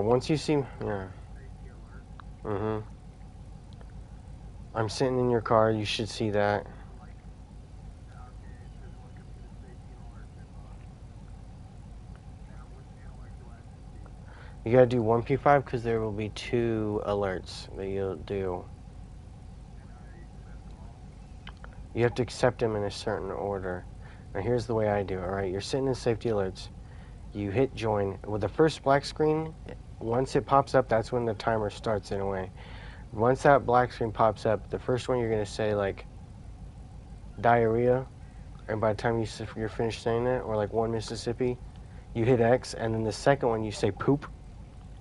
Once you see, yeah. I'm sitting in your car. You should see that. You gotta do 1P5 because there will be 2 alerts that you'll do. You have to accept them in a certain order. Now here's the way I do it, alright? You're sitting in safety alerts. You hit join. With the first black screen, once it pops up, that's when the timer starts in a way. Once that black screen pops up, the first one you're gonna say like diarrhea, and by the time you're finished saying it, or like 1 Mississippi, you hit X, and then the second one you say poop.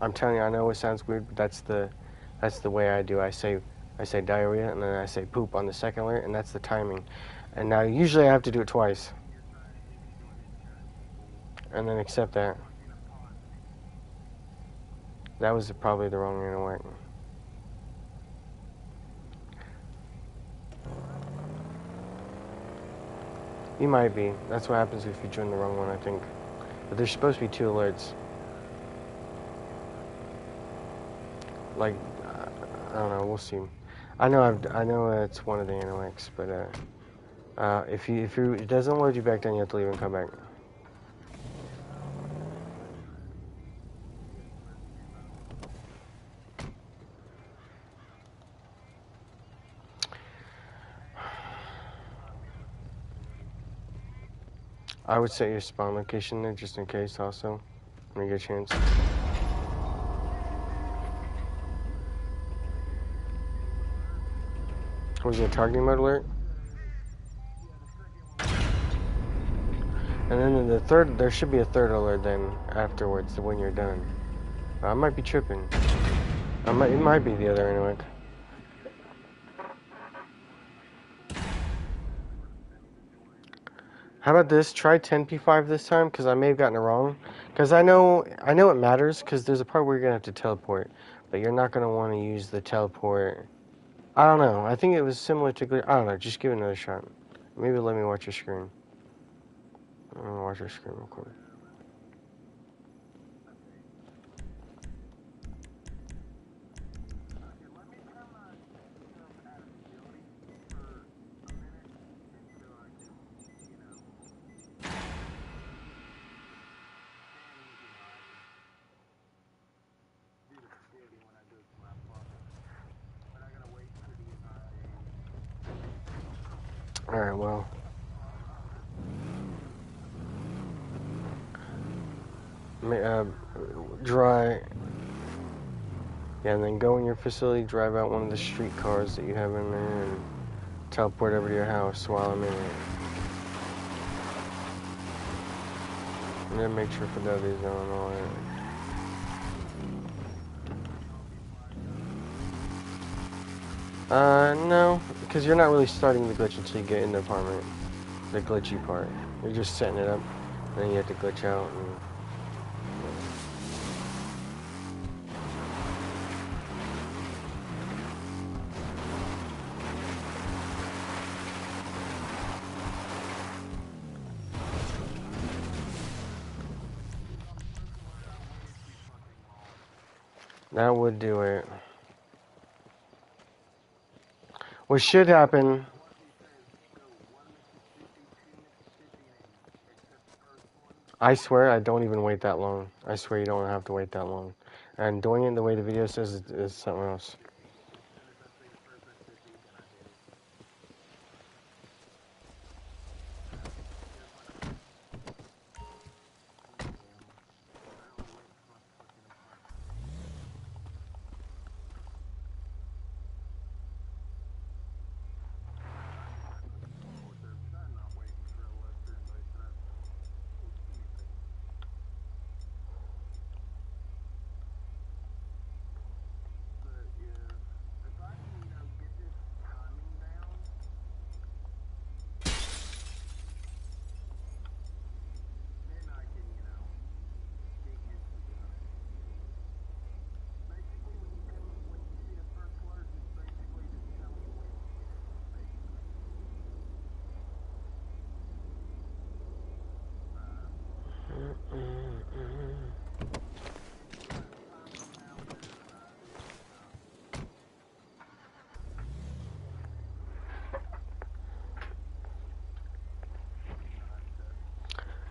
I'm telling you, I know it sounds weird, but that's the way I do. I say diarrhea, and then I say poop on the second alert, and that's the timing. And now usually I have to do it twice, and then accept that. That was probably the wrong internet. You might be. That's what happens if you join the wrong one, I think. But there's supposed to be 2 alerts. Like, I don't know. We'll see. I know it's one of the analytics, but if it doesn't load you back, then you have to leave and come back. I would set your spawn location there just in case, also, when you get a chance. Was it a targeting mode alert? And then the third, there should be a third alert then afterwards when you're done. I might be tripping. It might be the other analytic. How about this? Try 10P5 this time, because I may have gotten it wrong. Because I know it matters, because there's a part where you're going to have to teleport. But you're not going to want to use the teleport. I don't know. I think it was similar to... I don't know. Just give it another shot. Maybe let me watch your screen. I'm going to watch your screen real quick. Alright, well. Dry. Yeah, and then go in your facility, drive out one of the street cars that you have in there, and teleport over to your house while I'm in it. And then make sure Fidelity's on and all that. No, because you're not really starting the glitch until you get in the apartment. The glitchy part. You're just setting it up, and then you have to glitch out. And that would do it. What should happen... I swear I don't even wait that long. I swear you don't have to wait that long. And doing it the way the video says is something else.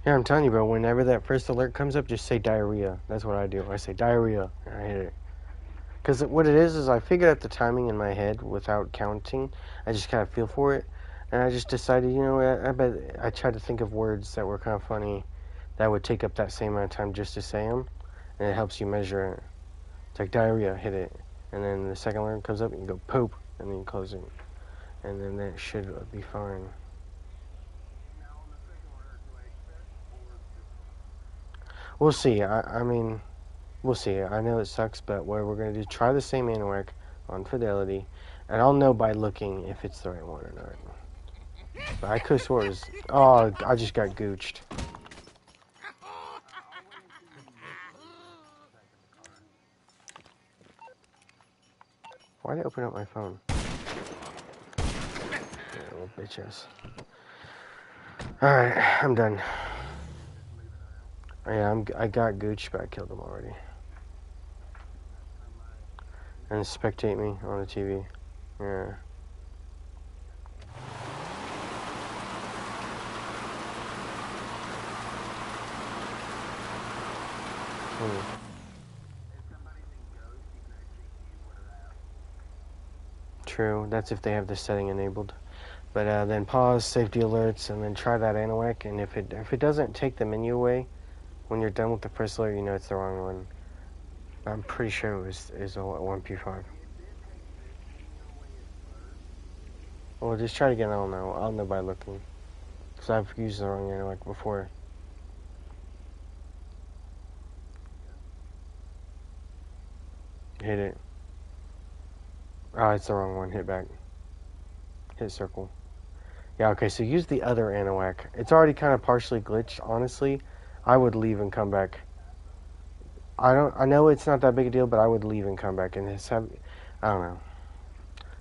Yeah, I'm telling you, bro. Whenever that first alert comes up, just say diarrhea. That's what I do. I say diarrhea, and I hit it. Because what it is I figured out the timing in my head without counting. I just kind of feel for it. And I just decided, you know, I bet I tried to think of words that were kind of funny that would take up that same amount of time just to say them. And it helps you measure it. It's like diarrhea, hit it. And then the second alert comes up, and you go poop, and then you close it. And then that should be fine. We'll see. I mean, we'll see. I know it sucks, but what we're going to do, try the same ANOAC on Fidelity, and I'll know by looking if it's the right one or not. But I could have swore it was... Oh, I just got gooched. Why did I open up my phone? Yeah, little bitch ass. Alright, I'm done. Oh, yeah, I got gooched, but I killed him already. And spectate me on the TV. Yeah. True, that's if they have this setting enabled. But then pause, safety alerts, and then try that ANOAC, and if it doesn't take the menu away, when you're done with the first alert, you know it's the wrong one. I'm pretty sure it is a 1P5. Well, just try to get I'll know by looking. Because I've used the wrong ANOAC before. Hit it. Oh, it's the wrong one. Hit back. Hit circle. Yeah, okay, so use the other ANOAC. It's already kind of partially glitched, honestly. I would leave and come back. I know it's not that big a deal, but I would leave and come back and I don't know.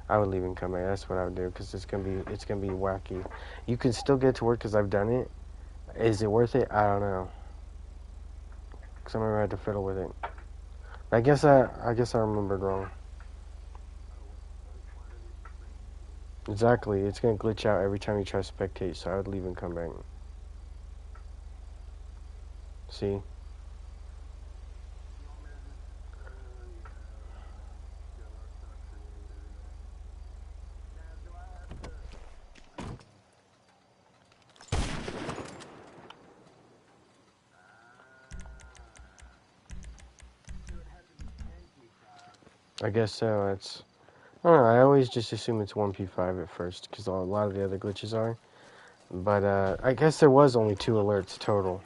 I would leave and come back. That's what I would do because it's gonna be wacky. You can still get to work because I've done it. Is it worth it? I don't know. Because I remember I had to fiddle with it. I guess I remembered wrong. Exactly. It's gonna glitch out every time you try to spectate, so I would leave and come back. See? I guess so. I don't know. I always just assume it's 1P5 at first because a lot of the other glitches are. But I guess there was only 2 alerts total.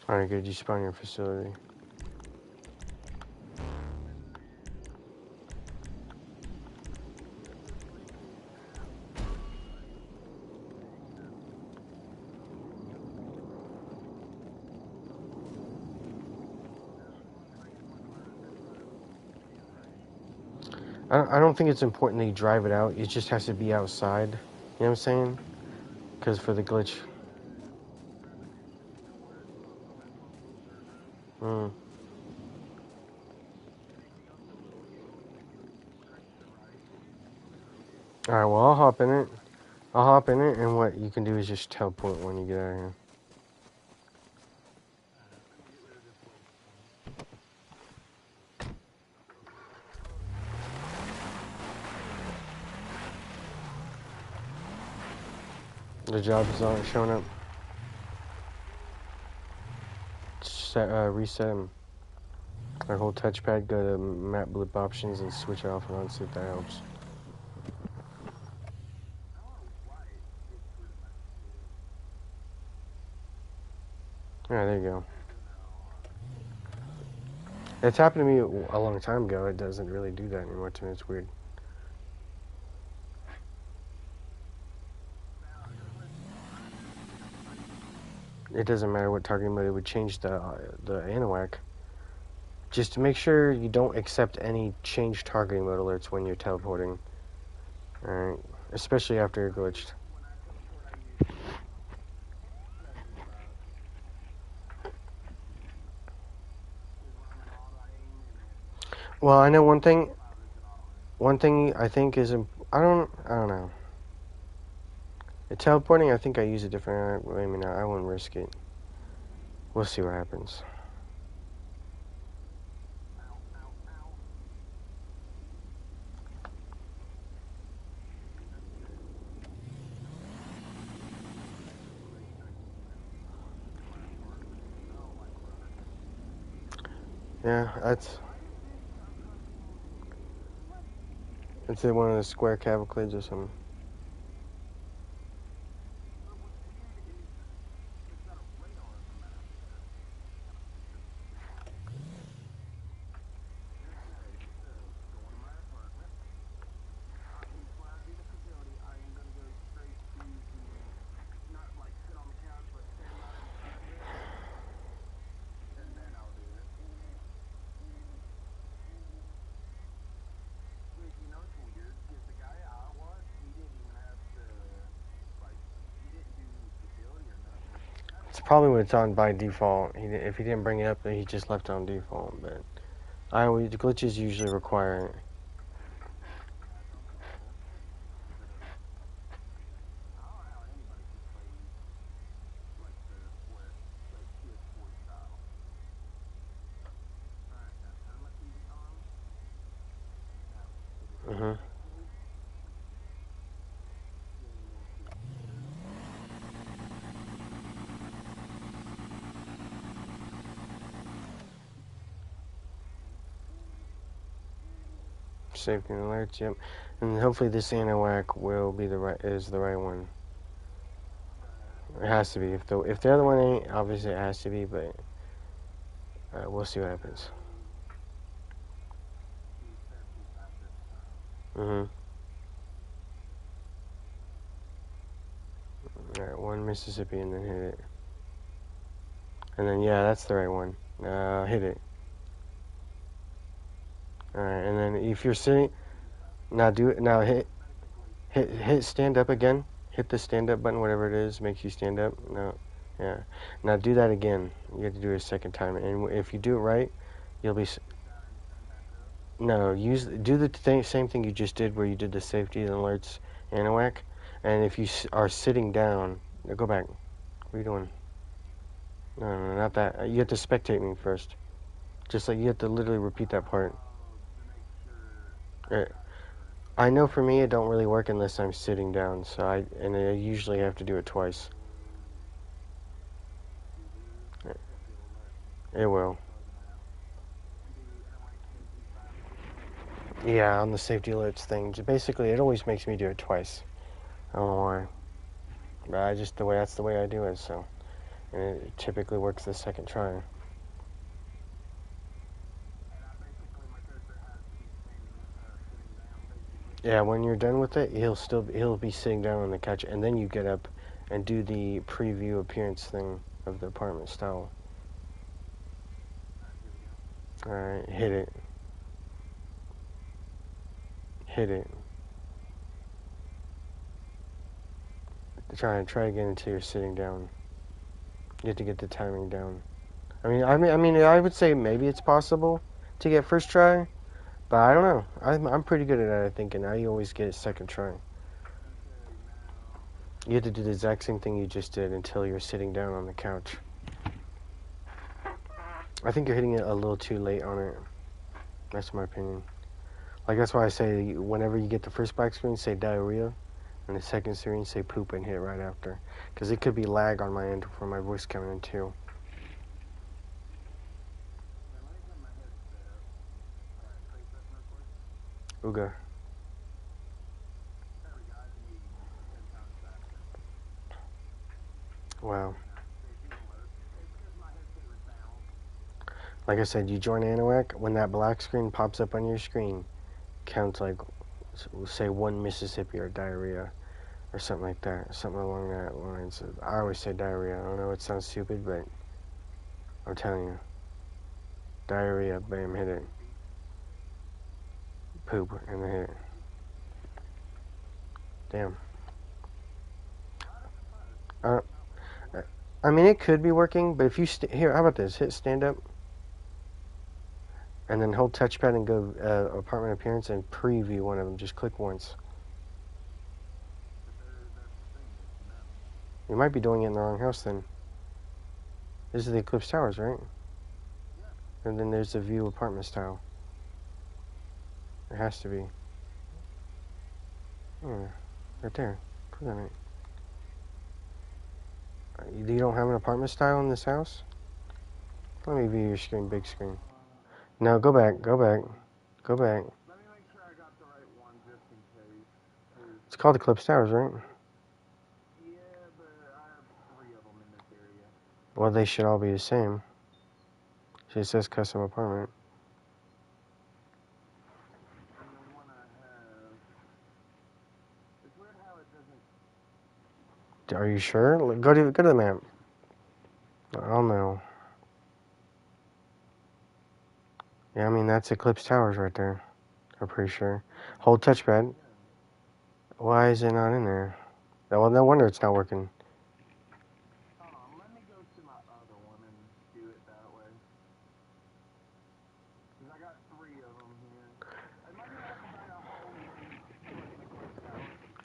Alright, good. You spawn your facility. I don't think it's important that you drive it out. It just has to be outside. You know what I'm saying? Because for the glitch. Alright, well, I'll hop in it. And what you can do is just teleport when you get out of here. The job is not showing up. Reset them. Like hold touchpad, go to map blip options, and switch it off and on. See if that helps. Yeah, there you go. It's happened to me a long time ago. It doesn't really do that anymore to me. It's weird. It doesn't matter what targeting mode. It would change the ANOAC. Just to make sure you don't accept any change targeting mode alerts when you're teleporting. Alright. Especially after you're glitched. Well, I know one thing. One thing I think is I don't know. The teleporting, I think I use a different. I mean, I wouldn't risk it. We'll see what happens. Yeah, that's one of the square cavalcades or something. It's probably when it's on by default. If he didn't bring it up, then he just left it on default. But the glitches usually require it. Mhm. Safety and alerts. Yep. And hopefully this ANOAC will be the right one. It has to be. If the other one ain't, obviously it has to be. But we'll see what happens. Mhm. All right, one Mississippi and then hit it. And then yeah, that's the right one. Hit it. All right, and then if you're sitting, now do it. Now hit stand up again. Hit the stand up button, whatever it is, makes you stand up. No, yeah. Now do that again. You have to do it a second time, and if you do it right, you'll be. No, do the same thing you just did, where you did the safety and alerts ANOAC, and if you are sitting down, go back. What are you doing? No, not that. You have to spectate me first. Just like you have to literally repeat that part. Uh, I know for me it don't really work unless I'm sitting down, so I usually have to do it twice. It will. Yeah, on the safety alerts thing. Basically, it always makes me do it twice. I don't know why. But that's the way I do it, so. And it typically works the second try. Yeah, when you're done with it, he'll be sitting down on the couch, and then you get up and do the preview appearance thing of the apartment style. Alright, hit it. Hit it. Try again until you're sitting down. You have to get the timing down. I would say maybe it's possible to get first try, but I don't know. I'm pretty good at it, I think, and now you always get a second try. You have to do the exact same thing you just did until you're sitting down on the couch. I think you're hitting it a little too late on it. That's my opinion. Like, that's why I say whenever you get the first black screen, say diarrhea, and the second screen, say poop, and hit right after. Because it could be lag on my end for my voice coming in too. Ooga. Wow. Like I said, you join Anahuac, when that black screen pops up on your screen, count like, say 1 Mississippi or diarrhea or something like that, something along that lines. I always say diarrhea. I don't know, it sounds stupid, but I'm telling you, diarrhea, bam, hit it. Poop, and then hit it. Damn. I mean, it could be working, but if you here, how about this? Hit stand up, and then hold touchpad and go apartment appearance and preview one of them. Just click once. You might be doing it in the wrong house then. This is the Eclipse Towers, right? And then there's the view apartment style. It has to be. Yeah, right there. Click on it. You don't have an apartment style in this house? Let me view your screen, big screen. No, go back, go back, go back. Let me make sure I got the right one just in case. It's called Eclipse Towers, right? Yeah, but I have 3 of them in this area. Well, they should all be the same. It says custom apartment. And the one I have... It's weird how it doesn't... Are you sure? Go to the map. I don't know. Yeah, I mean, that's Eclipse Towers right there. I'm pretty sure. Hold touchpad. Why is it not in there? Well, no wonder it's not working. Hold on, let me go to my other one and do it that way. Because I got 3 of them here. It might be I have to buy a whole new Eclipse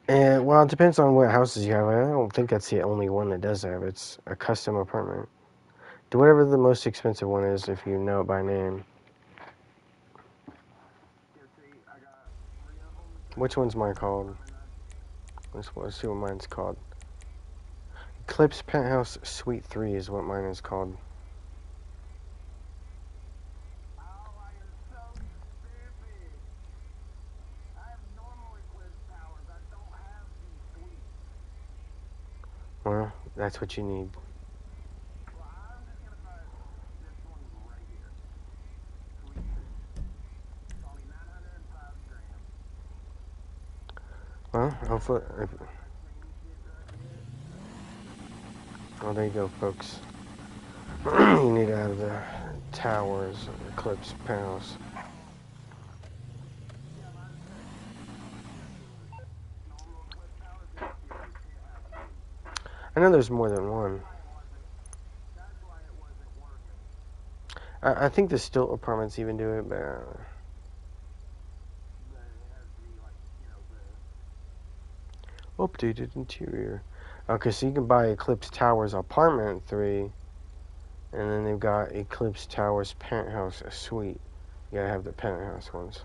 Tower. Well, it depends on what houses you have. I don't think that's the only one that does have. It's a custom apartment. Do whatever the most expensive one is if you know it by name. Yeah, see, I got 3 of them. Which one's mine called? Let's see what mine's called. Eclipse Penthouse Suite 3 is what mine is called. Oh, I am so stupid. I have normal Eclipse Towers. I don't have these suites. Well, that's what you need. Well, I'm just going to buy this one right here. Suite 2. It's only 905 grams. Well, hopefully... Well, there you go, folks. You need to have the towers, Eclipse Penthouse. I know there's more than one. I think the stilt apartments even do it, but... Updated interior. Okay, so you can buy Eclipse Towers Apartment 3, and then they've got Eclipse Towers Penthouse Suite. You gotta have the penthouse ones.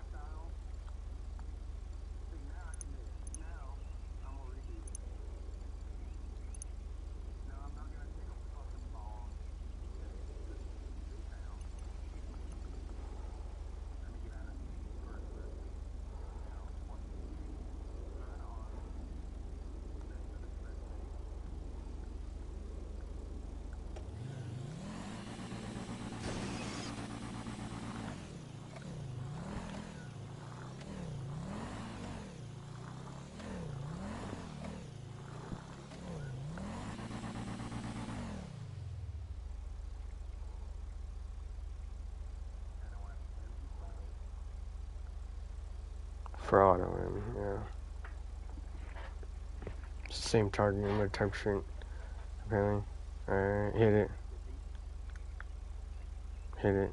For auto, yeah. It's the same target number, type sheet, apparently. Alright, hit it. Hit it.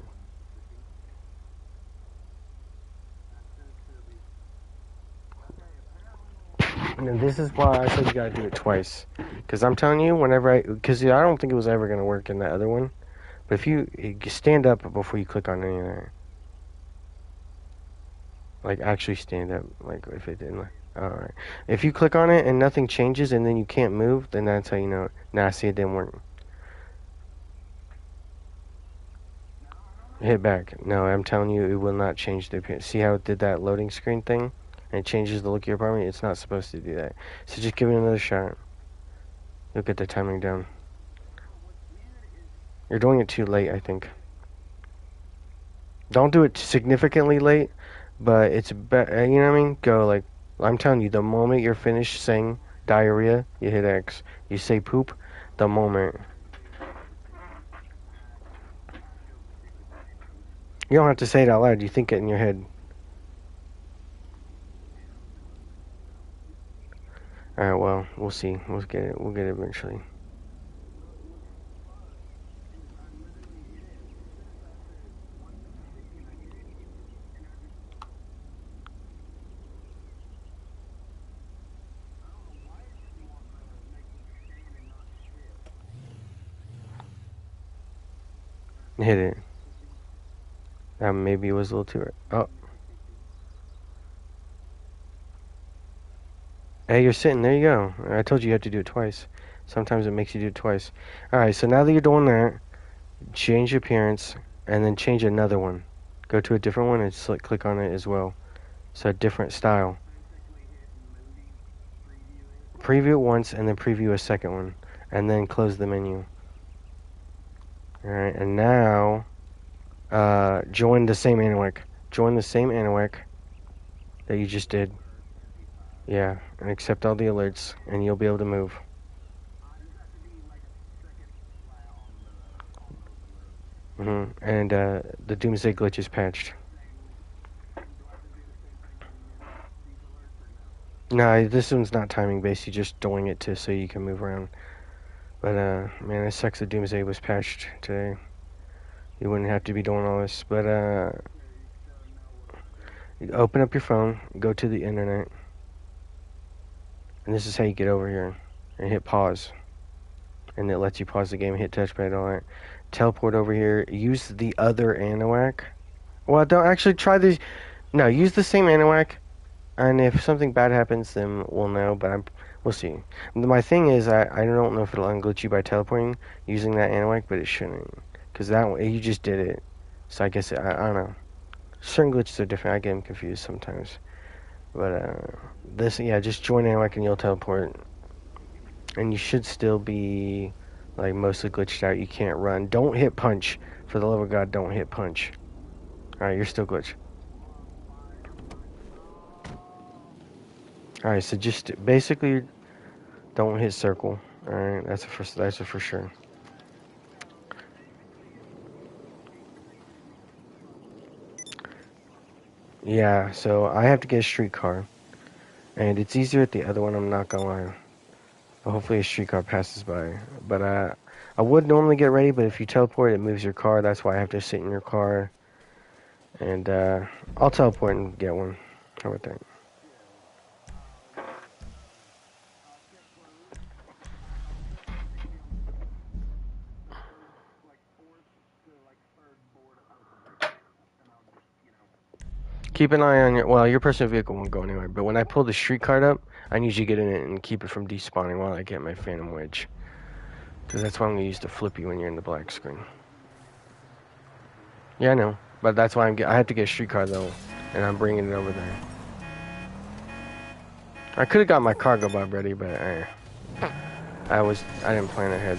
And this is why I said you gotta do it twice. Because I'm telling you, because I don't think it was ever gonna work in the other one. But if you stand up before you click on any of that. Like, actually stand up, like, if it didn't, alright. If you click on it and nothing changes and then you can't move, then that's how you know, nah, see, it didn't work. Hit back. No, I'm telling you, it will not change the appearance. See how it did that loading screen thing? And it changes the look of your apartment? It's not supposed to do that. So just give it another shot. You'll get the timing down. You're doing it too late, I think. Don't do it significantly late, but it's you know what I mean? Go like I'm telling you, the moment you're finished saying diarrhea, you hit X. You say poop, the moment. You don't have to say it out loud. You think it in your head. All right. Well, we'll see. We'll get it. We'll get it eventually. Hit it. Maybe it was a little too. Oh. Hey, you're sitting. There you go. I told you you had to do it twice. Sometimes it makes you do it twice. All right. So now that you're doing that, change appearance, and then change another one. Go to a different one and click on it as well. So a different style. Preview it once and then preview a second one. And then close the menu. Alright, and now join the same Anawak. Join the same Anawak that you just did. Yeah, and accept all the alerts and you'll be able to move. And the Doomsday glitch is patched. No, this one's not timing based. You're just doing it so you can move around. But man, it sucks that Doomsday was patched today. You wouldn't have to be doing all this. But open up your phone, go to the internet, and this is how you get over here. And hit pause. And it lets you pause the game, hit touchpad, all that. Teleport over here. Use the other Anawak. Well, don't actually try this. No, use the same Anawak. And if something bad happens, then we'll know. But we'll see. My thing is, I don't know if it'll unglitch you by teleporting using that Anawak, but it shouldn't. Because that one, you just did it. So I guess, I don't know. Certain glitches are different. I get them confused sometimes. But this, yeah, just join Anawak and you'll teleport. And you should still be like mostly glitched out. You can't run. Don't hit punch. For the love of God, don't hit punch. Alright, you're still glitched. Alright, so just basically don't hit circle. Alright, that's a for sure. Yeah, so I have to get a streetcar. And it's easier at the other one, I'm not gonna lie. But hopefully a streetcar passes by. But I would normally get ready, but if you teleport, it moves your car. That's why I have to sit in your car. And I'll teleport and get one. How about that? Keep an eye on your personal vehicle won't go anywhere. But when I pull the street card up, I need you to get in it and keep it from despawning while I get my Phantom Wedge. Because that's what I'm going to use to flip you when you're in the black screen. Yeah, I know. But that's why I have to get a street card though. And I'm bringing it over there. I could have got my cargo bob ready, but I didn't plan ahead.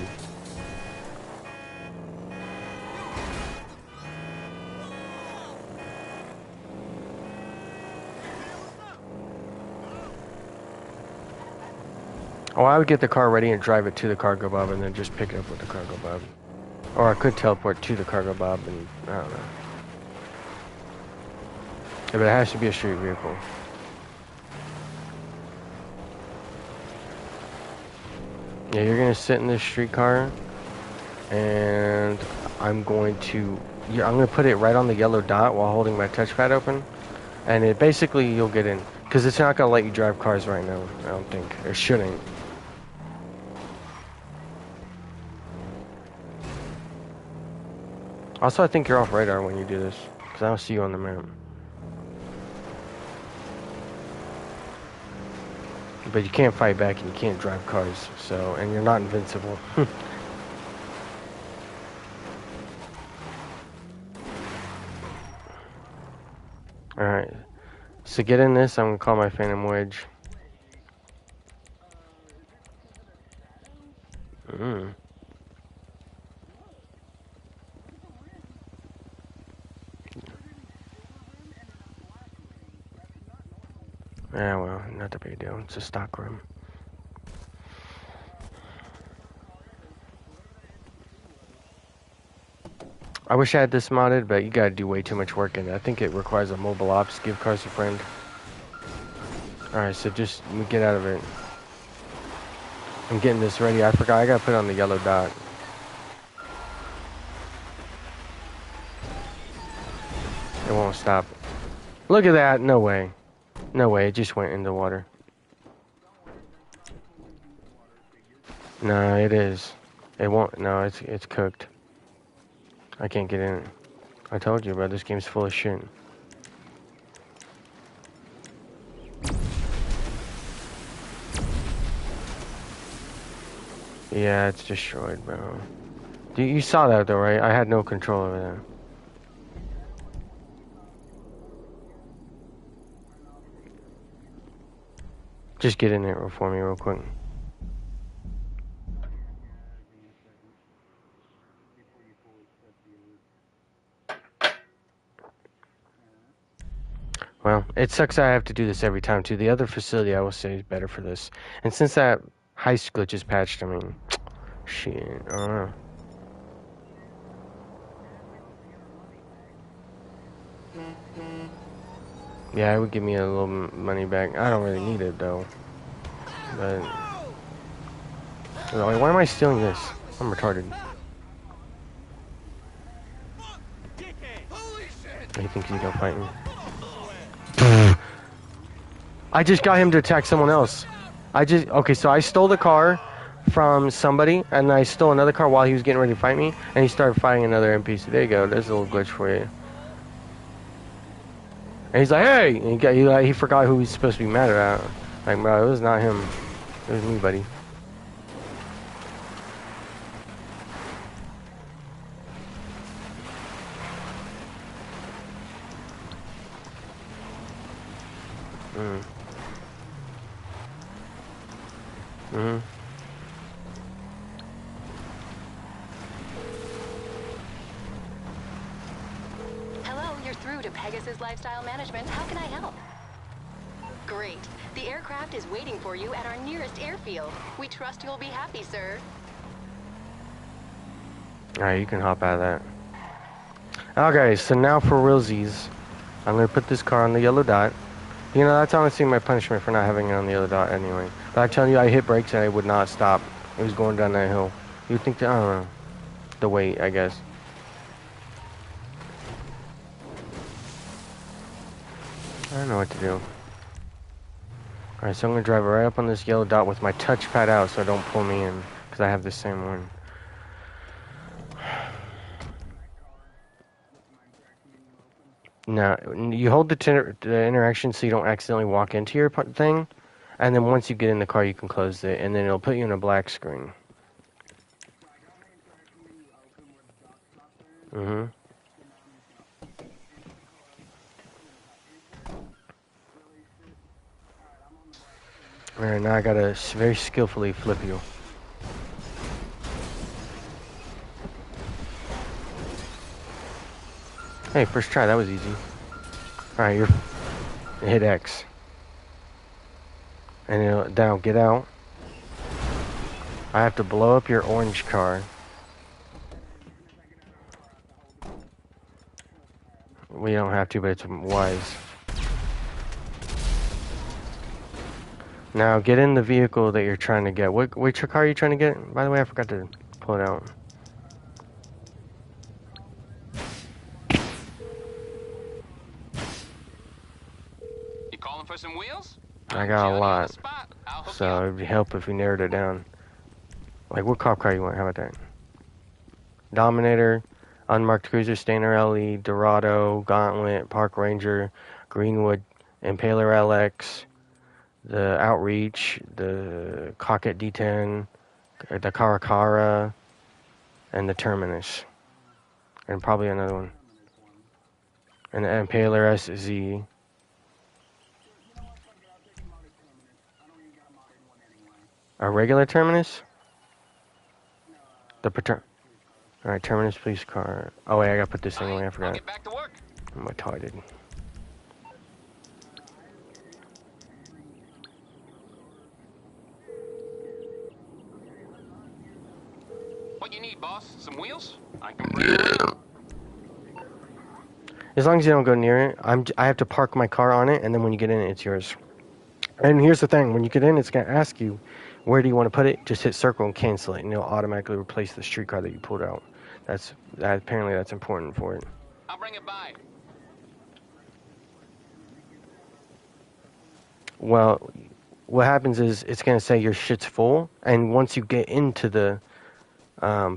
Oh, I would get the car ready and drive it to the cargo bob and then just pick it up with the cargo bob. Or I could teleport to the cargo bob and, I don't know. Yeah, but it has to be a street vehicle. Yeah, you're going to sit in this streetcar and I'm going to put it right on the yellow dot while holding my touchpad open. And it basically, you'll get in. Because it's not going to let you drive cars right now, I don't think. Or shouldn't. Also, I think you're off radar when you do this, because I don't see you on the map. But you can't fight back and you can't drive cars, so, and you're not invincible. Alright, so get in this, I'm going to call my Phantom Wedge. Yeah, well, not a big deal. It's a stock room. I wish I had this modded, but you gotta do way too much work in it. I think it requires a mobile ops, give cars a friend. Alright, so just get out of it. I'm getting this ready. I forgot, I gotta put on the yellow dot. It won't stop. Look at that, no way. No way, it just went in the water. No, it is. It won't, no, it's cooked. I can't get in it. I told you, bro, this game's full of shit. Yeah, it's destroyed, bro. You saw that though, right? I had no control over that. Just get in there for me real quick. Well, it sucks I have to do this every time too. The other facility I will say is better for this. And since that heist glitch is patched, I mean, shit, I don't know. Yeah, it would give me a little money back. I don't really need it though. But like, why am I stealing this? I'm retarded. He thinks he's gonna fight me. I just got him to attack someone else. Okay, so I stole the car from somebody, and I stole another car while he was getting ready to fight me, and he started fighting another NPC. There you go. There's a little glitch for you. And he's like, hey! And he forgot who he's supposed to be mad at. Like, bro, it was not him. It was me, buddy. Hello, you're through to Pegasus Lifestyle Management. How can I help? Great. The aircraft is waiting for you at our nearest airfield. We trust you'll be happy, sir. Alright, you can hop out of that. Okay, so now for realsies, I'm going to put this car on the yellow dot. You know, that's honestly my punishment for not having it on the yellow dot anyway. But I tell you, I hit brakes and it would not stop. It was going down that hill. You'd think that, I don't know, the weight, I guess. I don't know what to do. Alright, so I'm going to drive right up on this yellow dot with my touchpad out so it don't pull me in. Because I have the same one. No, you hold the interaction so you don't accidentally walk into your thing. And then once you get in the car, you can close it. And then it'll put you in a black screen. Mm-hmm. Alright, now I gotta very skillfully flip you. Hey, first try, that was easy. Alright, hit X. And then I'll get out. I have to blow up your orange car. We don't have to, but it's wise. Now get in the vehicle that you're trying to get. Which car are you trying to get? By the way, I forgot to pull it out. You calling for some wheels? I got a lot. So it'd help if we narrowed it down. Like, what cop car you want? How about that? Dominator, Unmarked Cruiser, Stainer LE, Dorado, Gauntlet, Park Ranger, Greenwood, Impaler LX, the Outreach, the Cocket D10, the Caracara, and the Terminus. And probably another one. And the Impaler SZ. A regular Terminus? Alright, Terminus police car. Oh wait, I gotta put this thing away, I forgot. Get back to work. I'm retarded. What you need, boss? Some wheels? I can bring them around. As long as you don't go near it, I have to park my car on it, and then when you get in it, it's yours. And here's the thing: when you get in, it's gonna ask you, where do you want to put it? Just hit circle and cancel it, and it'll automatically replace the streetcar that you pulled out. Apparently that's important for it. I'll bring it by. Well, what happens is it's gonna say your shit's full, and once you get into the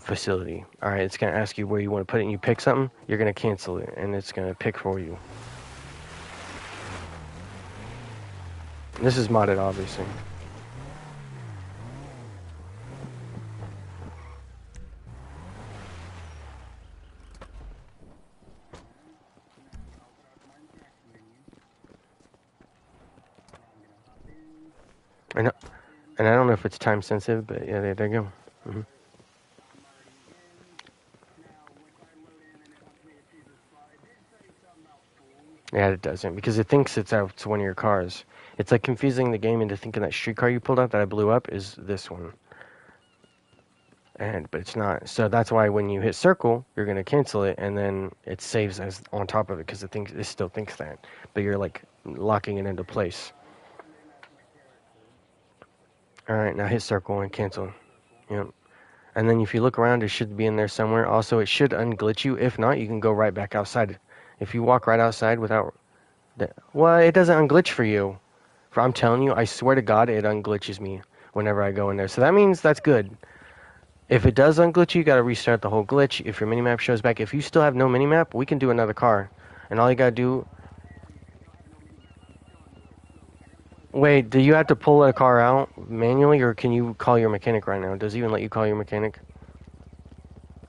facility, all right, it's gonna ask you where you want to put it, and you pick something, you're gonna cancel it, and it's gonna pick for you. This is modded, obviously. And I don't know if it's time sensitive, but yeah, there you go. Mm-hmm. Yeah, it doesn't, because it thinks it's out to one of your cars. It's like confusing the game into thinking that streetcar you pulled out that I blew up is this one. But it's not. So that's why when you hit circle, you're gonna cancel it, and then it saves as on top of it because it still thinks that, but you're like locking it into place. All right, now hit circle and cancel. Yep. And then if you look around, it should be in there somewhere. Also, it should unglitch you. If not, you can go right back outside. If you walk right outside without that, well, it doesn't unglitch for you. I'm telling you, I swear to God, it unglitches me whenever I go in there. So that means that's good. If it does unglitch you, got to restart the whole glitch. If your minimap shows back, if you still have no minimap, we can do another car. And all you got to do... Wait, do you have to pull a car out manually, or can you call your mechanic right now? Does it even let you call your mechanic?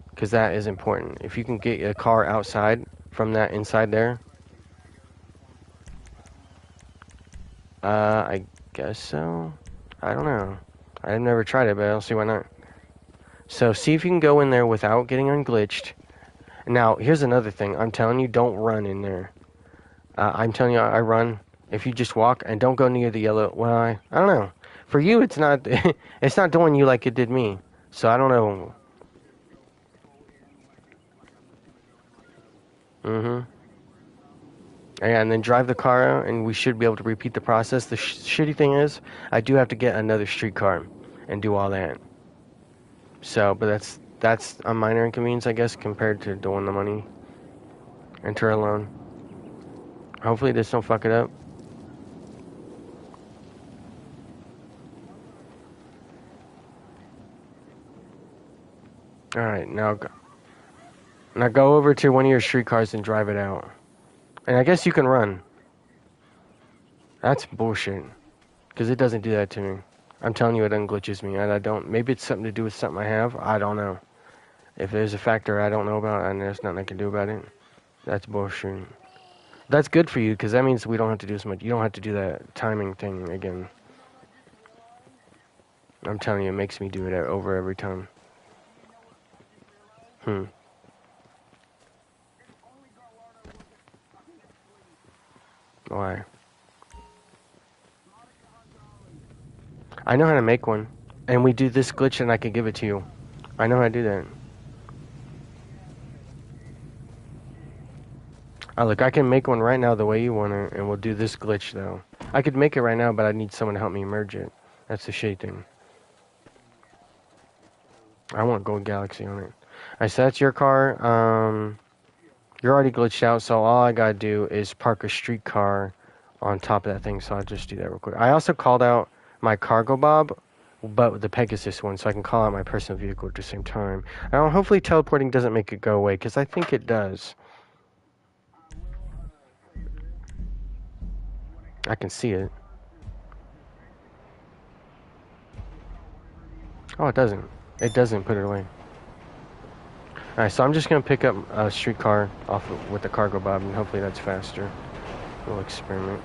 Because that is important. If you can get a car outside from that inside there... I guess so. I don't know. I've never tried it, but I'll see why not. So see if you can go in there without getting unglitched. Now, here's another thing. I'm telling you, don't run in there. I'm telling you, I run. If you just walk and don't go near the yellow... Well, I don't know. For you, it's not it's not doing you like it did me. So I don't know. Mm-hmm. Yeah, and then drive the car out, and we should be able to repeat the process. The shitty thing is, I do have to get another streetcar and do all that. So, but that's a minor inconvenience, I guess, compared to doing the money. Enter alone. Hopefully this don't fuck it up. Alright, now go over to one of your streetcars and drive it out. And I guess you can run. That's bullshit. Because it doesn't do that to me. I'm telling you, it unglitches me. And I don't... Maybe it's something to do with something I have. I don't know. If there's a factor I don't know about and there's nothing I can do about it, that's bullshit. That's good for you, because that means we don't have to do as much. You don't have to do that timing thing again. I'm telling you, it makes me do it over every time. Why? I know how to make one. And we do this glitch and I can give it to you. I know how to do that. Oh, look, I can make one right now the way you want it, and we'll do this glitch, though. I could make it right now, but I need someone to help me merge it. That's the shade thing. I want Gold Galaxy on it. Alright, so that's your car. You're already glitched out, so all I gotta do is park a streetcar on top of that thing, so I'll just do that real quick. I also called out my cargo bob, but the Pegasus one, so I can call out my personal vehicle at the same time. Now, hopefully teleporting doesn't make it go away, because I think it does. I can see it. Oh, it doesn't. It doesn't put it away. Alright, so I'm just going to pick up a streetcar off with the cargo bob, and hopefully that's faster. We'll experiment.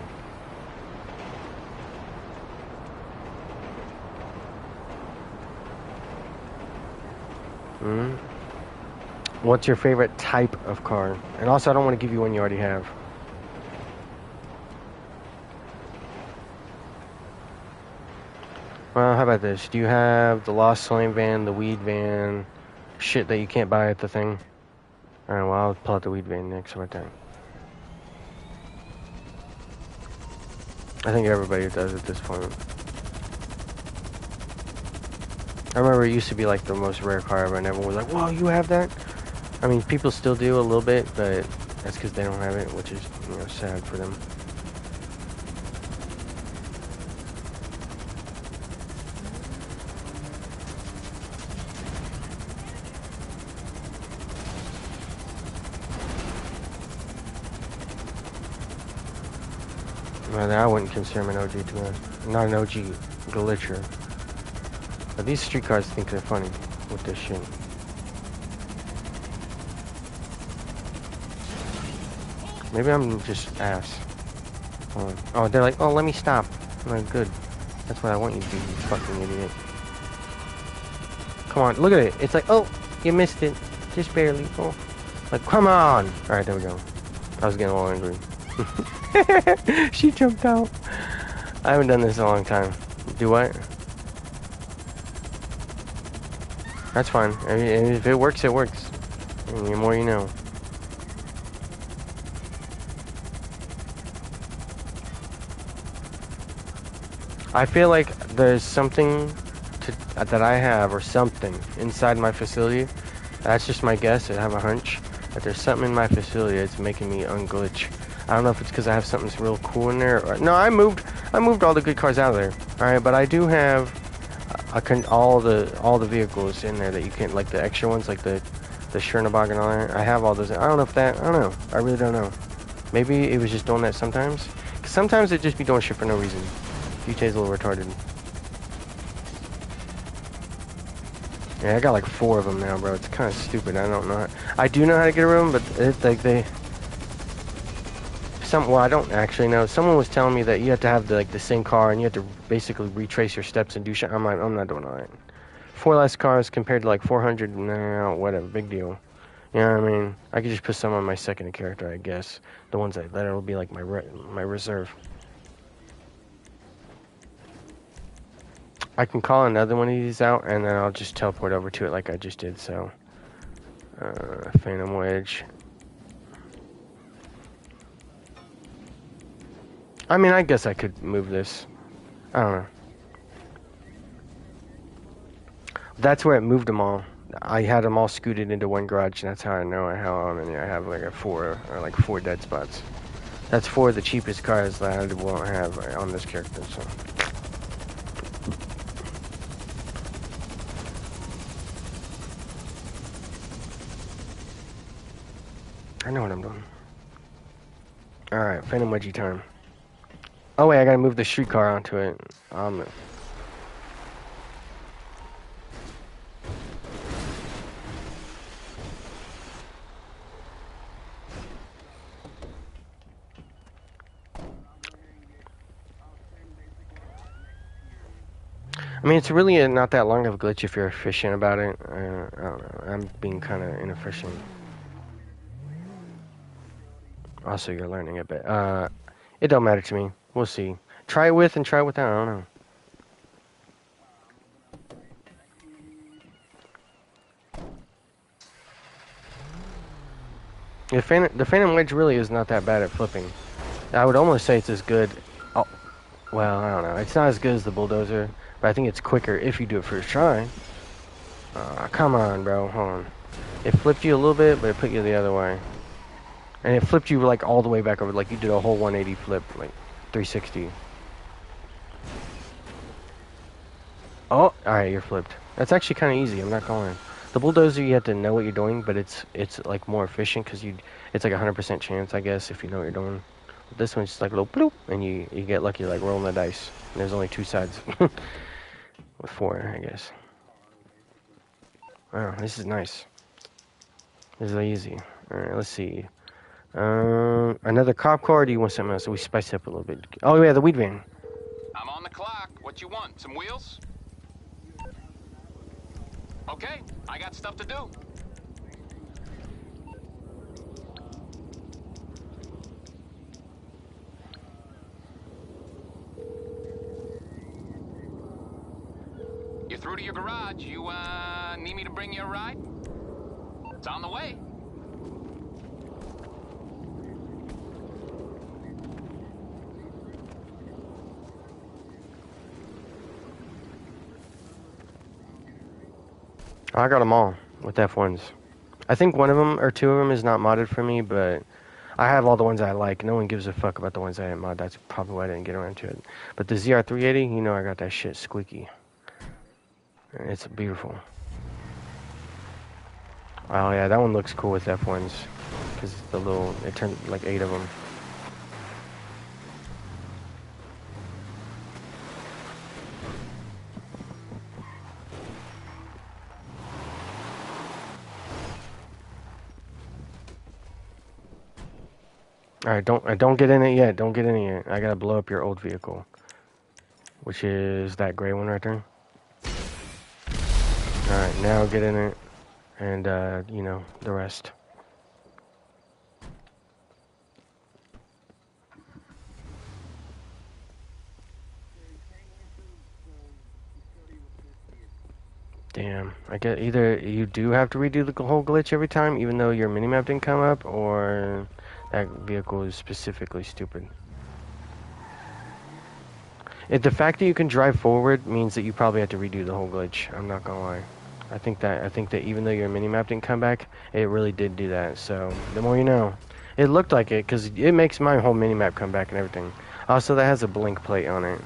What's your favorite type of car? And also, I don't want to give you one you already have. Well, how about this? Do you have the Lost Slime van, the Weed van, shit that you can't buy at the thing. Alright, well, I'll pull out the weed van next right there. I think everybody does at this point. I remember it used to be like the most rare car ever, and everyone was like, whoa, you have that? I mean, people still do a little bit, but that's because they don't have it, which is, you know, sad for them. Well, I wouldn't consider him an OG to me. Not an OG glitcher. But these street cars think they're funny with this shit. Maybe I'm just ass. Oh, they're like, oh, let me stop. I'm like, good. That's what I want you to do, you fucking idiot. Come on, look at it. It's like, oh, you missed it. Just barely. Oh. Like, come on. Alright, there we go. I was getting a little angry. She jumped out. I haven't done this in a long time. Do what? That's fine. I mean, if it works, it works. And the more you know. I feel like there's something that I have, or something, inside my facility. That's just my guess. I have a hunch that there's something in my facility that's making me unglitch. I don't know if it's because I have something real cool in there. Or, no, I moved all the good cars out of there. All right, but I do have all the vehicles in there that you can, like the extra ones, like the Chernobog and all that. I have all those. I don't know if that. I don't know. I really don't know. Maybe it was just doing that sometimes. Cause sometimes it just be doing shit for no reason. GTA's a little retarded. Yeah, I got like 4 of them now, bro. It's kind of stupid. I don't know. I do know how to get around, but it's like well, I don't actually know. Someone was telling me that you have to have the same car and you have to basically retrace your steps and do shit. I'm not doing all that. 4 less cars compared to like 400. No, whatever. Big deal. You know what I mean? I could just put some on my second character, I guess. The ones that will be like my reserve. I can call another one of these out and then I'll just teleport over to it like I just did. So, Phantom Wedge. I mean, I guess I could move this. I don't know. That's where it moved them all. I had them all scooted into one garage, and that's how I know how many I have. Like a 4 or like 4 dead spots. That's 4 of the cheapest cars that I won't have on this character. So. I know what I'm doing. All right, Phantom Wedgie time. Oh wait, I gotta move the streetcar onto it. I mean, it's really not that long of a glitch if you're efficient about it. I don't know. I'm being kind of inefficient. Also, you're learning a bit. It don't matter to me. We'll see. Try it with and try it without. I don't know. The Phantom Wedge really is not that bad at flipping. I would almost say it's as good. Oh, well, I don't know. It's not as good as the Bulldozer, but I think it's quicker if you do it first try. Come on, bro. Hold on. It flipped you a little bit, but it put you the other way. And it flipped you like all the way back over, like you did a whole 180 flip, like 360. Oh, alright, you're flipped. That's actually kind of easy, I'm not going. The Bulldozer, you have to know what you're doing, but it's like more efficient because it's like a 100% chance, I guess, if you know what you're doing. But this one's just like a little bloop, and you get lucky, like rolling the dice. And there's only 2 sides. With 4, I guess. Wow, this is nice. This is easy. Alright, let's see. Another cop car, or do you want something else? So we spice it up a little bit. Oh, yeah, the weed van. I'm on the clock. What you want? Some wheels? Okay, I got stuff to do. You're through to your garage. You, need me to bring you a ride? It's on the way. I got them all with F1s. I think one of them or two of them is not modded for me, but I have all the ones I like. No one gives a fuck about the ones I didn't mod. That's probably why I didn't get around to it. But the ZR380, you know I got that shit squeaky. It's beautiful. Oh yeah, that one looks cool with F1s. Because the little, it turned like 8 of them. Alright, don't get in it yet. Don't get in it yet. I gotta blow up your old vehicle. Which is that gray one right there. Alright, now get in it. And, you know, the rest. Damn, I get either you do have to redo the whole glitch every time, even though your minimap didn't come up, or that vehicle is specifically stupid. The fact that you can drive forward means that you probably have to redo the whole glitch. I'm not gonna lie. I think that even though your minimap didn't come back, it really did do that. So the more you know. It looked like it because it makes my whole minimap come back and everything. Also, that has a blink plate on it.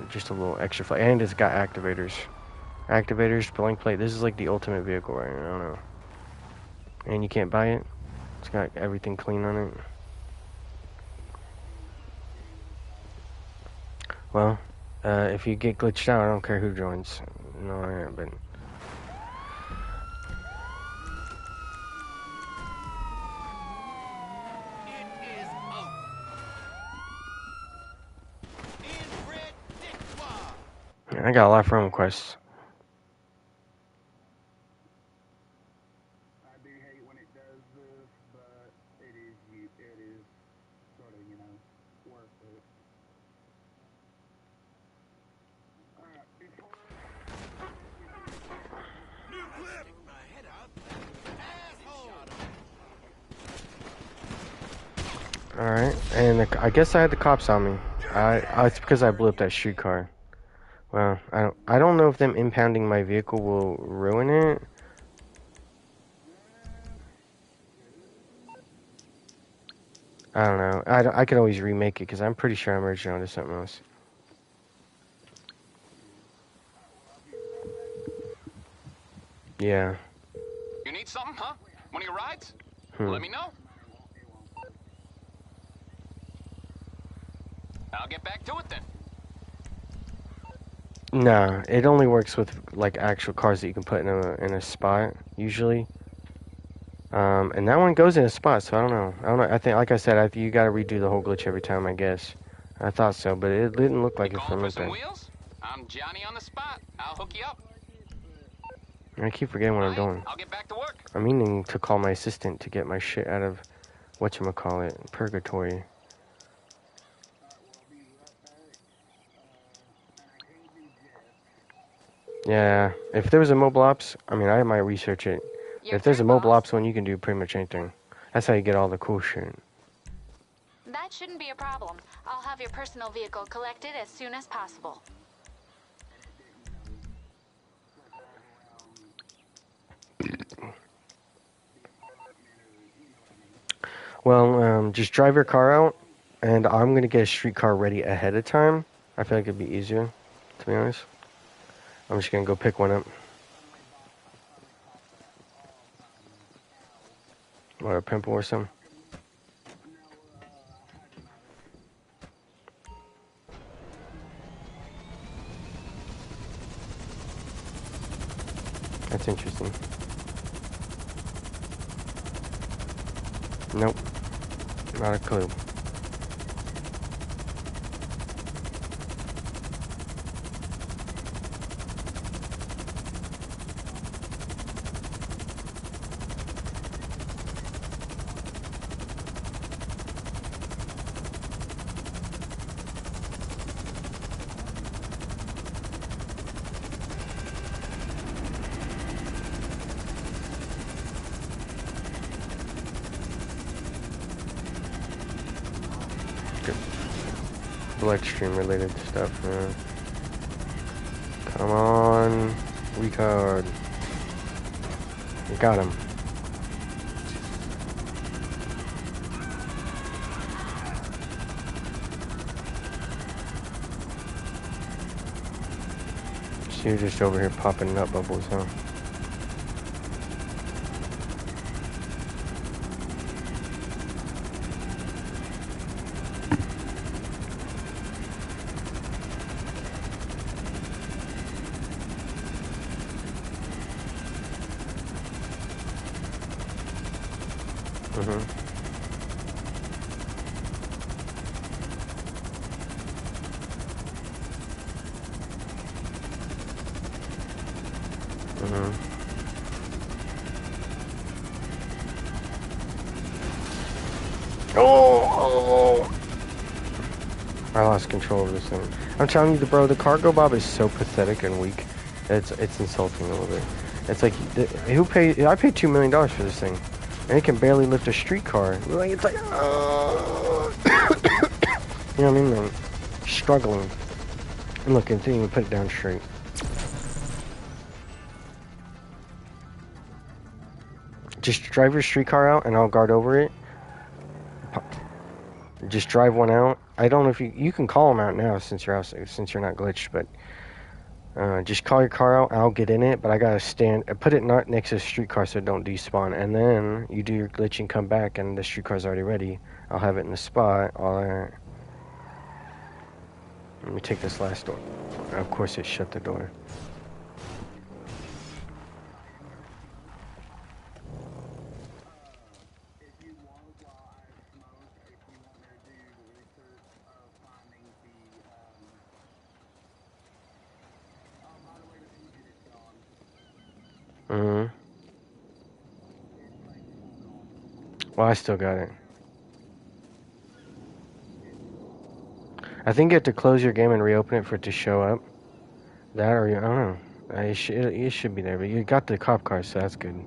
Just a little extra flag, and it's got activators. Activators, blink plate. This is like the ultimate vehicle right now. I don't know. And you can't buy it. It's got everything clean on it. Well, if you get glitched out, I don't care who joins. No, but. I got a lot of friend requests. I do hate when it does this, but it is sort of, you know, worth it. Alright, before new clip! My head up. Asshole! Alright, and I guess I had the cops on me. It's because I blew up that streetcar. Well, I don't know if them impounding my vehicle will ruin it. I don't know. I can always remake it because I'm pretty sure I merged it onto something else. Yeah. You need something, huh? One of your rides? Hmm. Let me know. I'll get back to it then. Nah, it only works with like actual cars that you can put in a spot usually. And that one goes in a spot, so I don't know. I think, like I said, you gotta redo the whole glitch every time, I guess. I thought so, but it didn't look like You it calling from for some there. wheels? I'm Johnny on the spot. I'll hook you up. I keep forgetting what I'm doing. I'll get back to work. I'm meaning to call my assistant to get my shit out of whatchamacallit, purgatory. Yeah, if there was a mobile ops, I mean, I might research it. Your If there's a turn, mobile boss. ops one, you can do pretty much anything. That's how you get all the cool shit. That shouldn't be a problem. I'll have your personal vehicle collected as soon as possible. Well, just drive your car out, and I'm gonna get a streetcar ready ahead of time. I feel like it'd be easier, to be honest. I'm just gonna go pick one up. Or a pimple or something. That's interesting. Nope. Not a clue. bloodstream related stuff, man. Come on, retard. You got him. So you're just over here popping nut bubbles, huh? Oh! I lost control of this thing. I'm telling you, bro, the cargo bob is so pathetic and weak. It's insulting a little bit. It's like, who paid? I paid $2 million for this thing, and it can barely lift a streetcar. Like it's like, you know what I mean? Man, struggling. And look, it didn't even put it down straight. Just drive your streetcar out, and I'll guard over it. Just drive one out. I don't know if you can call them out now since you're not glitched, but just call your car out. I'll get in it, but I gotta put it not next to the streetcar so it don't despawn. And then you do your glitch and come back, and the streetcar's already ready. I'll have it in the spot. Let me take this last door. Of course, it shut the door. Well, I still got it. I think you have to close your game and reopen it for it to show up. That or I don't know. It should be there, but you got the cop car, so that's good.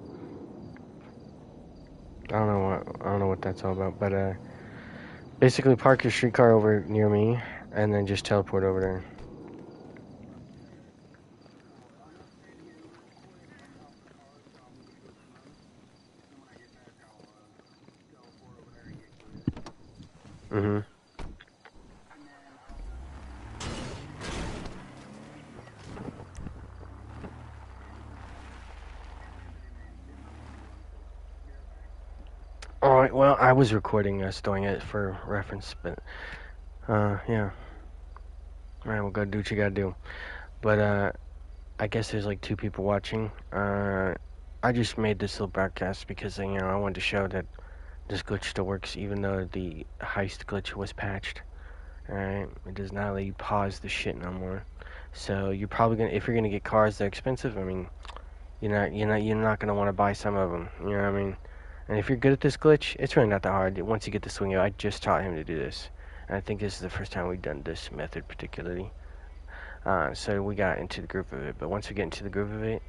I don't know what that's all about, but basically park your streetcar over near me, and then just teleport over there. Alright, well, I was recording us doing it for reference, but, yeah. Alright, well, go do what you gotta do. But, I guess there's like 2 people watching. I just made this little broadcast because, you know, I wanted to show that this glitch still works even though the heist glitch was patched. Alright, it does not let you pause the shit no more. So you're probably gonna, if you're gonna get cars, they're expensive. I mean, you're not gonna want to buy some of them. You know what I mean? And if you're good at this glitch, it's really not that hard. Once you get the swing of it, I just taught him to do this. And I think this is the first time we've done this method particularly. So we got into the groove of it. But once we get into the groove of it,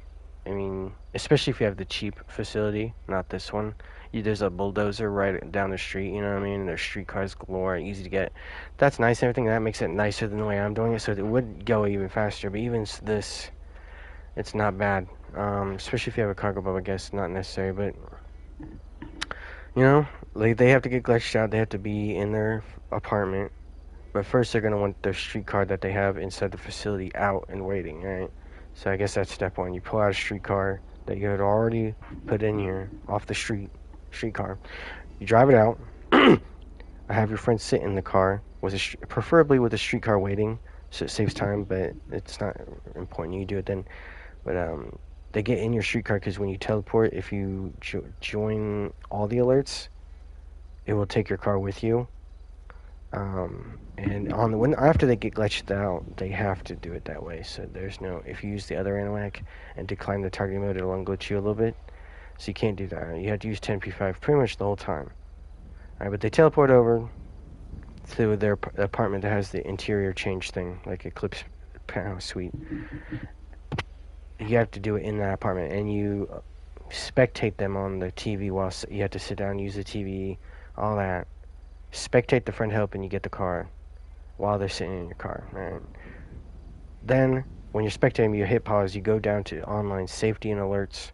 I mean, especially if you have the cheap facility, not this one. There's a bulldozer right down the street, you know what I mean? There's streetcars galore, easy to get. That's nice and everything. That makes it nicer than the way I'm doing it, so it would go even faster. But even this, it's not bad. Especially if you have a cargo boat, I guess. Not necessary, but... You know, they have to get glitched out. They have to be in their apartment. But first, they're going to want their streetcar that they have inside the facility out and waiting, right? So I guess that's step 1. You pull out a streetcar that you had already put in here off the streetcar. You drive it out. I have your friend sit in the car, preferably with a streetcar waiting, so it saves time, but it's not important. You do it then. But, they get in your streetcar because when you teleport, if you join all the alerts, it will take your car with you. And after they get glitched out, they have to do it that way. So there's no, if you use the other animatic and decline the targeting mode, it'll unglitch you a little bit. So you can't do that. You have to use 10p5 pretty much the whole time. Alright, but they teleport over to their apartment that has the interior change thing, like Eclipse Penthouse Suite. You have to do it in that apartment, and you spectate them on the TV while you have to sit down and use the TV, all that. spectate the friend help, and you get the car while they're sitting in your car. Right? Then, when you're spectating, you hit pause, you go down to online safety and alerts,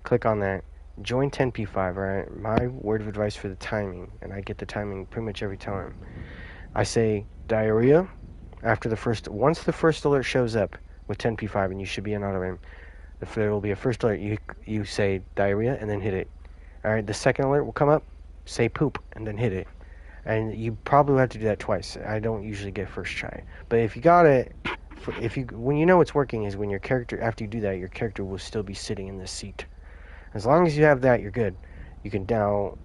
click on that, join 10p5, right? My word of advice for the timing, and I get the timing pretty much every time. I say diarrhea after once the first alert shows up with 10p5, and you should be in auto aim. If there will be a first alert, you say diarrhea and then hit it. Alright, the second alert will come up, say poop, and then hit it. And you probably have to do that twice. I don't usually get first try. But if you got it, when you know it's working is when your character, after you do that, your character will still be sitting in the seat. As long as you have that, you're good. You can now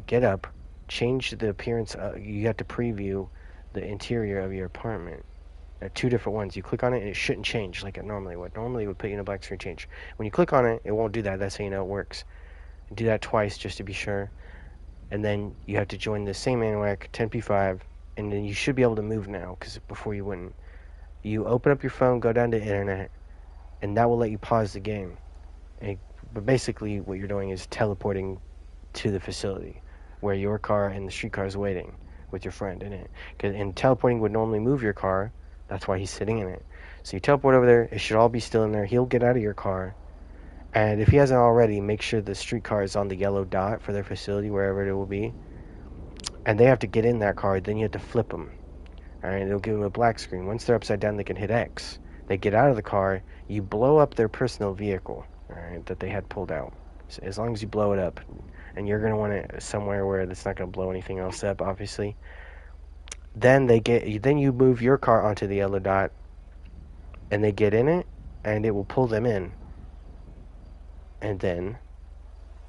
get up, change the appearance. You have to preview the interior of your apartment. Two different ones. You click on it and it shouldn't change like it normally would. Normally it would put you in a black screen change. When you click on it, it won't do that. That's how you know it works. Do that twice just to be sure. And then you have to join the same ANWAC 10p5, and then you should be able to move now, because before you wouldn't. You open up your phone, go down to internet, and that will let you pause the game. But basically what you're doing is teleporting to the facility where your car and the street car is waiting with your friend in it. And teleporting would normally move your car. That's why he's sitting in it. So you teleport over there. It should all be still in there. He'll get out of your car. And if he hasn't already, make sure the streetcar is on the yellow dot for their facility, wherever it will be. And they have to get in that car. Then you have to flip them. Alright, it'll give them a black screen. Once they're upside down, they can hit X. They get out of the car. You blow up their personal vehicle, alright, that they had pulled out. So as long as you blow it up. And you're going to want it somewhere where it's not going to blow anything else up, obviously. Then you move your car onto the yellow dot. And they get in it. And it will pull them in. And then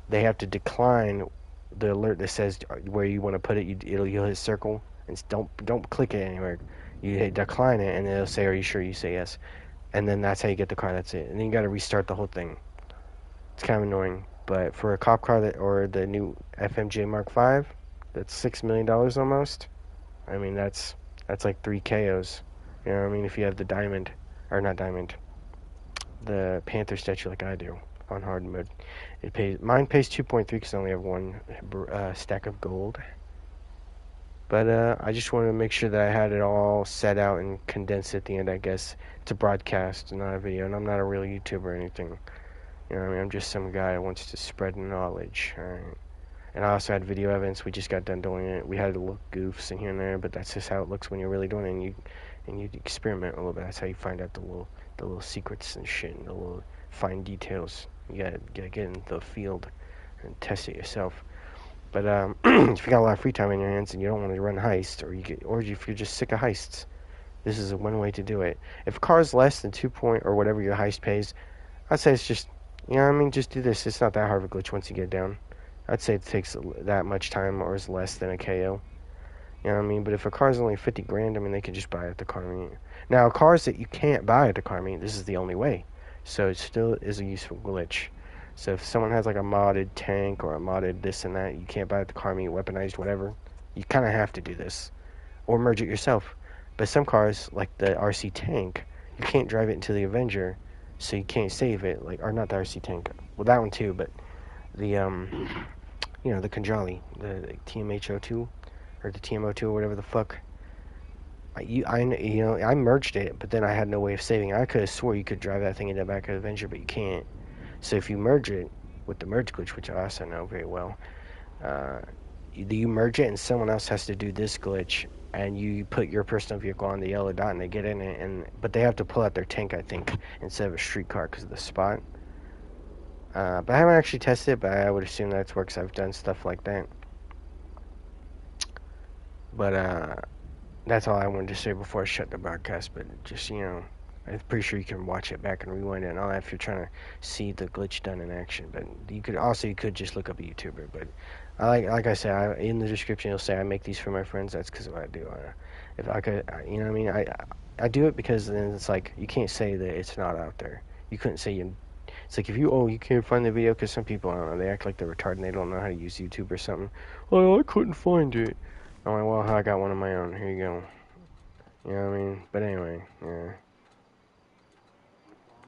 they have to decline the alert that says where you want to put it. You'll hit circle and don't click it anywhere. You hit decline it, and it'll say, "Are you sure?" You say yes, and then that's how you get the car. That's it. And then you got to restart the whole thing. It's kind of annoying, but for a cop car or the new FMJ Mark V, that's $6 million almost. I mean, that's like 3 KOs. You know what I mean? If you have the diamond, or not diamond, the Panther statue like I do. On hard mode, mine pays 2.3 because I only have one stack of gold. But I just wanted to make sure that I had it all set out and condensed at the end. I guess it's a broadcast, not a video, and I'm not a real YouTuber or anything. You know what I mean? I'm just some guy who wants to spread knowledge. All right. And I also had video evidence. We just got done doing it. We had to look goofs in here and there, but that's just how it looks when you're really doing it. And you experiment a little bit. That's how you find out the little secrets and shit, and the little fine details. You gotta get in the field and test it yourself. But if you got a lot of free time in your hands and you don't want to run heists, or if you're just sick of heists, this is one way to do it. If a car is less than 2 point or whatever your heist pays, I'd say it's just, you know what I mean, just do this. It's not that hard of a glitch once you get it down. I'd say it takes that much time or is less than a KO. You know what I mean? But if a car is only 50 grand, I mean, they can just buy it at the car meet. Now, cars that you can't buy at the car meet, this is the only way. So it still is a useful glitch. So if someone has like a modded tank or a modded this and that, you can't buy it at the car meet, weaponized, whatever, you kind of have to do this. Or merge it yourself. But some cars, like the RC tank, you can't drive it into the Avenger, so you can't save it. Or not the RC tank. Well, that one too, but the, the Kanjali, the TMH02, or the TM02, or whatever the fuck. I merged it, but then I had no way of saving it. I could have swore you could drive that thing into the back of the Avenger, but you can't. So if you merge it with the merge glitch, which I also know very well, you merge it and someone else has to do this glitch, and you put your personal vehicle on the yellow dot and they get in it, but they have to pull out their tank, I think, instead of a streetcar because of the spot. But I haven't actually tested it, but I would assume that's works. I've done stuff like that. But that's all I wanted to say before I shut the broadcast. But just, I'm pretty sure you can watch it back and rewind it and all that if you're trying to see the glitch done in action. But you could just look up a YouTuber. But like I said, in the description it'll say I make these for my friends. That's because of what I do. If I could, you know what I mean? I do it because then it's like you can't say that it's not out there. You couldn't say you. It's like if you can't find the video because some people, I don't know, they act like they're retarded and they don't know how to use YouTube or something. Oh, I couldn't find it. I'm like, well, I got one of my own. Here you go. You know what I mean? But anyway, yeah.